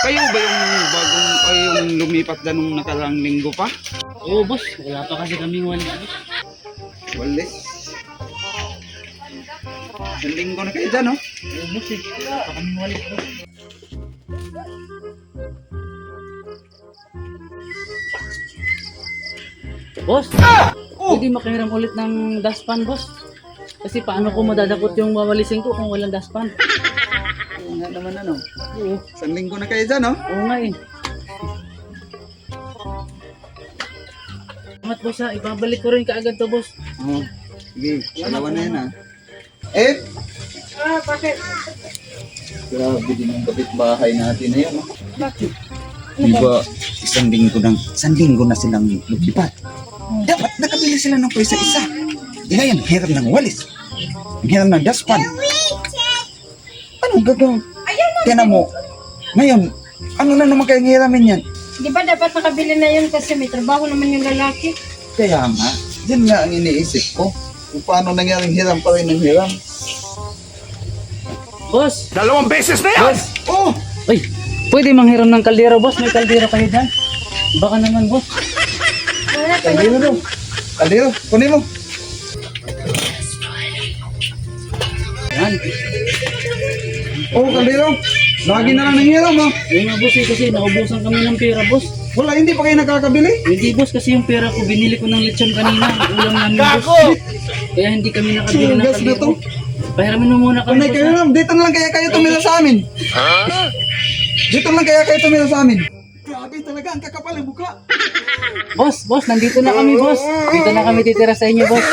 Kayo ba yung bagong, ay yung lumipat na nung nakarang linggo pa? Oo, boss. Wala pa kasi kaming walis. Walis. Isang linggo na kayo dyan, no? Oo, boss eh. Wala pa kaming walis, boss. Boss, pwede makahiram ulit ng dustpan, boss. Kasi paano ko madadakot yung wawalisin ko kung walang dustpan? Oo nga naman, ano? Oo, Isang linggo na kayo dyan, no? oo nga eh. Salamat, boss ha. Ibabalik ko rin kaagad to, boss. Oo. Sige, dalawa na yan, ha? Eh? Bakit? Grabe din ang kapitbahay natin na yun, no? Bakit? Di ba, isang linggo na silang lumipat. Dapat nakabili sila ng isa-isa. Di ngayon, hiram ng walis. Hiram ng dustpan. Anong gagawin? Tiyan mo, ngayon, ano na naman kayong hiramin yan? Di ba dapat nakabili na yun kasi may trabaho naman yung lalaki? Kaya nga, yan nga ang iniisip ko. Kung paano nangyaring hiram pa rin ng hiram. Boss! 2 beses na yan! Boss! Oh! Uy! Pwede manghiram ng kaldero, boss. May kaldero kayo dyan. Baka naman, boss. Wala pa Kaldero daw. Kaldero, kunin mo. Yan. Oh, kaldero. Lagi na lang ng hiram, ha? Yung nga, boss eh, kasi naubusan kami ng pera, boss. Wala, hindi pa kayo nakakabili. Hindi, boss, kasi yung pera ko, binili ko ng lechon kanina. Ang ulam namin, boss. Kaya hindi kami nakabili ng Sugas na kaldero. to. Pahiramin mo muna kami, Panay boss. kayo ha? lang, dito na lang kaya kayo tumira sa amin. Dito lang kaya kayo tumira sa amin. Grabe talaga, ang kakapal ang buka. Boss, nandito na kami, boss. Dito na kami titira sa inyo, boss.